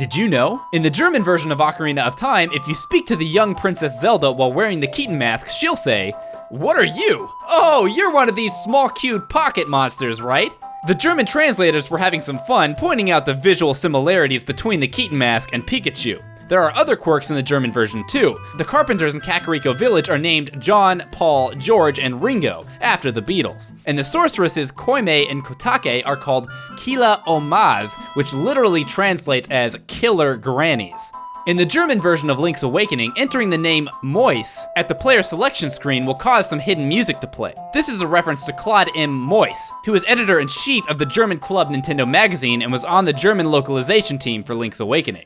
Did you know? In the German version of Ocarina of Time, if you speak to the young Princess Zelda while wearing the Keaton mask, she'll say, "What are you? Oh, you're one of these small cute pocket monsters, right?" The German translators were having some fun pointing out the visual similarities between the Keaton mask and Pikachu. There are other quirks in the German version too. The carpenters in Kakariko Village are named John, Paul, George, and Ringo, after the Beatles. And the sorceresses Koime and Kotake are called Kila Omaz, which literally translates as killer grannies. In the German version of Link's Awakening, entering the name Mois at the player selection screen will cause some hidden music to play. This is a reference to Claude M. Mois, who is editor-in-chief of the German Club Nintendo magazine and was on the German localization team for Link's Awakening.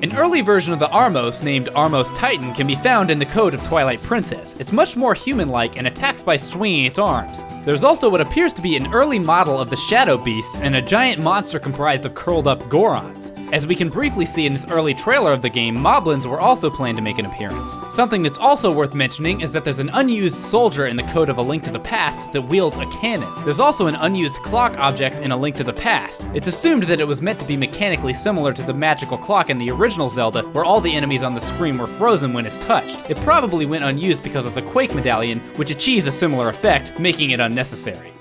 An early version of the Armos, named Armos Titan, can be found in the code of Twilight Princess. It's much more human-like and attacks by swinging its arms. There's also what appears to be an early model of the Shadow Beasts and a giant monster comprised of curled-up Gorons. As we can briefly see in this early trailer of the game, moblins were also planned to make an appearance. Something that's also worth mentioning is that there's an unused soldier in the code of A Link to the Past that wields a cannon. There's also an unused clock object in A Link to the Past. It's assumed that it was meant to be mechanically similar to the magical clock in the original Zelda, where all the enemies on the screen were frozen when it's touched. It probably went unused because of the Quake medallion, which achieves a similar effect, making it unnecessary.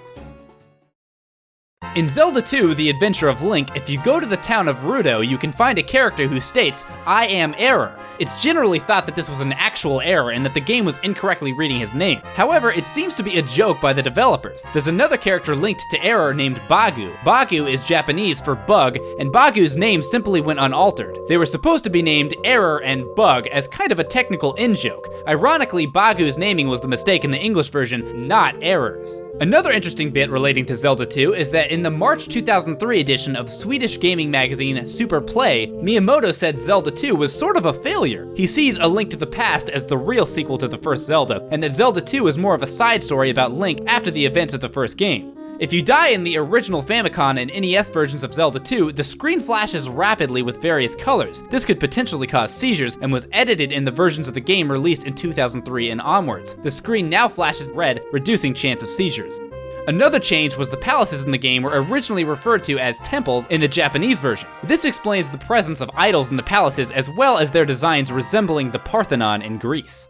In Zelda 2, The Adventure of Link, if you go to the town of Rudo, you can find a character who states, "I am Error." It's generally thought that this was an actual error and that the game was incorrectly reading his name. However, it seems to be a joke by the developers. There's another character linked to Error named Bagu. Bagu is Japanese for bug, and Bagu's name simply went unaltered. They were supposed to be named Error and Bug as kind of a technical in-joke. Ironically, Bagu's naming was the mistake in the English version, not Error's. Another interesting bit relating to Zelda 2 is that in the March 2003 edition of Swedish gaming magazine Super Play, Miyamoto said Zelda 2 was sort of a failure. He sees A Link to the Past as the real sequel to the first Zelda, and that Zelda 2 is more of a side story about Link after the events of the first game. If you die in the original Famicom and NES versions of Zelda 2, the screen flashes rapidly with various colors. This could potentially cause seizures and was edited in the versions of the game released in 2003 and onwards. The screen now flashes red, reducing chance of seizures. Another change was the palaces in the game were originally referred to as temples in the Japanese version. This explains the presence of idols in the palaces as well as their designs resembling the Parthenon in Greece.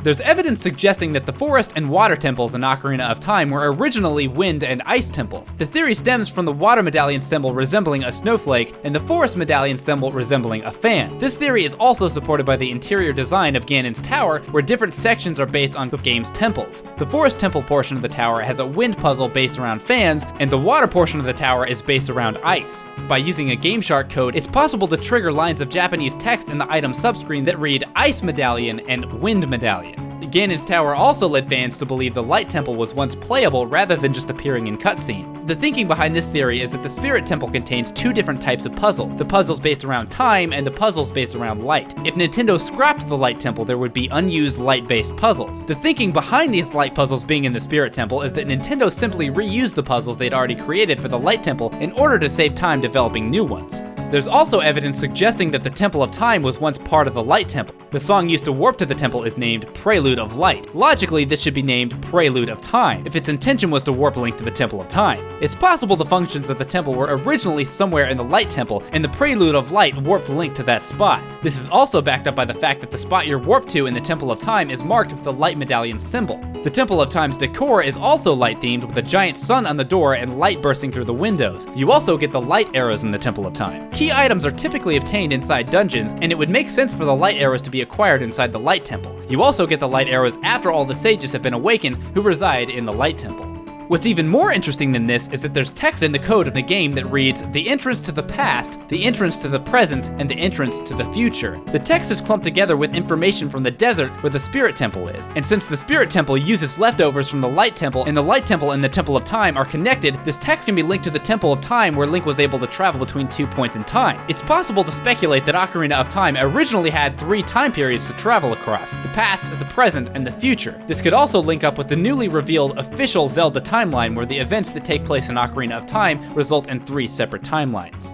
There's evidence suggesting that the forest and water temples in Ocarina of Time were originally wind and ice temples. The theory stems from the water medallion symbol resembling a snowflake and the forest medallion symbol resembling a fan. This theory is also supported by the interior design of Ganon's tower, where different sections are based on the game's temples. The forest temple portion of the tower has a wind puzzle based around fans, and the water portion of the tower is based around ice. By using a GameShark code, it's possible to trigger lines of Japanese text in the item subscreen that read Ice Medallion and Wind Medallion. Ganon's tower also led fans to believe the Light Temple was once playable rather than just appearing in cutscene. The thinking behind this theory is that the Spirit Temple contains two different types of puzzle, the puzzles based around time and the puzzles based around light. If Nintendo scrapped the Light Temple, there would be unused light-based puzzles. The thinking behind these light puzzles being in the Spirit Temple is that Nintendo simply reused the puzzles they'd already created for the Light Temple in order to save time developing new ones. There's also evidence suggesting that the Temple of Time was once part of the Light Temple. The song used to warp to the temple is named Prelude of Light. Logically, this should be named Prelude of Time, if its intention was to warp Link to the Temple of Time. It's possible the functions of the temple were originally somewhere in the Light Temple, and the Prelude of Light warped Link to that spot. This is also backed up by the fact that the spot you're warped to in the Temple of Time is marked with the Light Medallion symbol. The Temple of Time's decor is also light-themed, with a giant sun on the door and light bursting through the windows. You also get the light arrows in the Temple of Time. Key items are typically obtained inside dungeons, and it would make sense for the light arrows to be acquired inside the Light Temple. You also get the light arrows after all the sages have been awakened who reside in the Light Temple. What's even more interesting than this is that there's text in the code of the game that reads, the entrance to the past, the entrance to the present, and the entrance to the future. The text is clumped together with information from the desert where the Spirit Temple is. And since the Spirit Temple uses leftovers from the Light Temple, and the Light Temple and the Temple of Time are connected, this text can be linked to the Temple of Time where Link was able to travel between 2 points in time. It's possible to speculate that Ocarina of Time originally had 3 time periods to travel across, the past, the present, and the future. This could also link up with the newly revealed official Zelda timeline, where the events that take place in Ocarina of Time result in 3 separate timelines.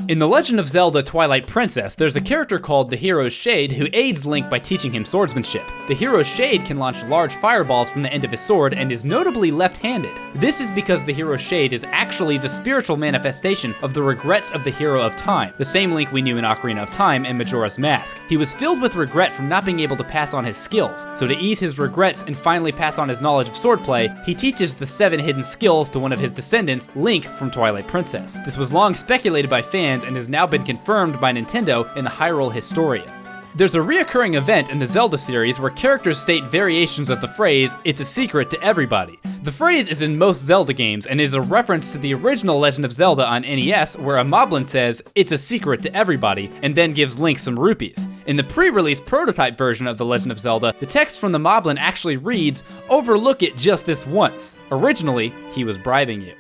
In The Legend of Zelda Twilight Princess, there's a character called the Hero's Shade who aids Link by teaching him swordsmanship. The Hero's Shade can launch large fireballs from the end of his sword and is notably left-handed. This is because the Hero's Shade is actually the spiritual manifestation of the regrets of the Hero of Time, the same Link we knew in Ocarina of Time and Majora's Mask. He was filled with regret from not being able to pass on his skills, so to ease his regrets and finally pass on his knowledge of swordplay, he teaches the 7 hidden skills to one of his descendants, Link from Twilight Princess. This was long speculated by fans and has now been confirmed by Nintendo in the Hyrule Historia. There's a reoccurring event in the Zelda series where characters state variations of the phrase, "It's a secret to everybody." The phrase is in most Zelda games and is a reference to the original Legend of Zelda on NES where a moblin says, "It's a secret to everybody," and then gives Link some rupees. In the pre-release prototype version of The Legend of Zelda, the text from the moblin actually reads, "Overlook it just this once." Originally, he was bribing you.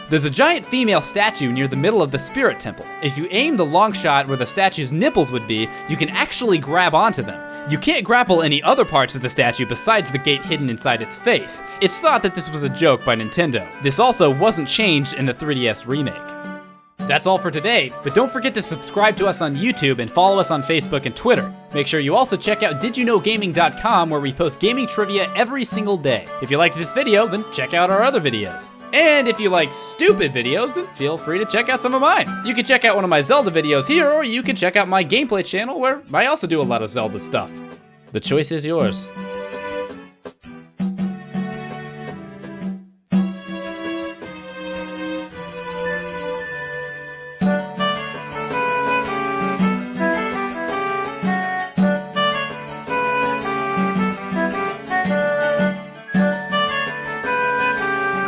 There's a giant female statue near the middle of the Spirit Temple. If you aim the long shot where the statue's nipples would be, you can actually grab onto them. You can't grapple any other parts of the statue besides the gate hidden inside its face. It's thought that this was a joke by Nintendo. This also wasn't changed in the 3DS remake. That's all for today, but don't forget to subscribe to us on YouTube and follow us on Facebook and Twitter. Make sure you also check out didyouknowgaming.com where we post gaming trivia every single day. If you liked this video, then check out our other videos. And if you like stupid videos, then feel free to check out some of mine. You can check out one of my Zelda videos here, or you can check out my gameplay channel where I also do a lot of Zelda stuff. The choice is yours.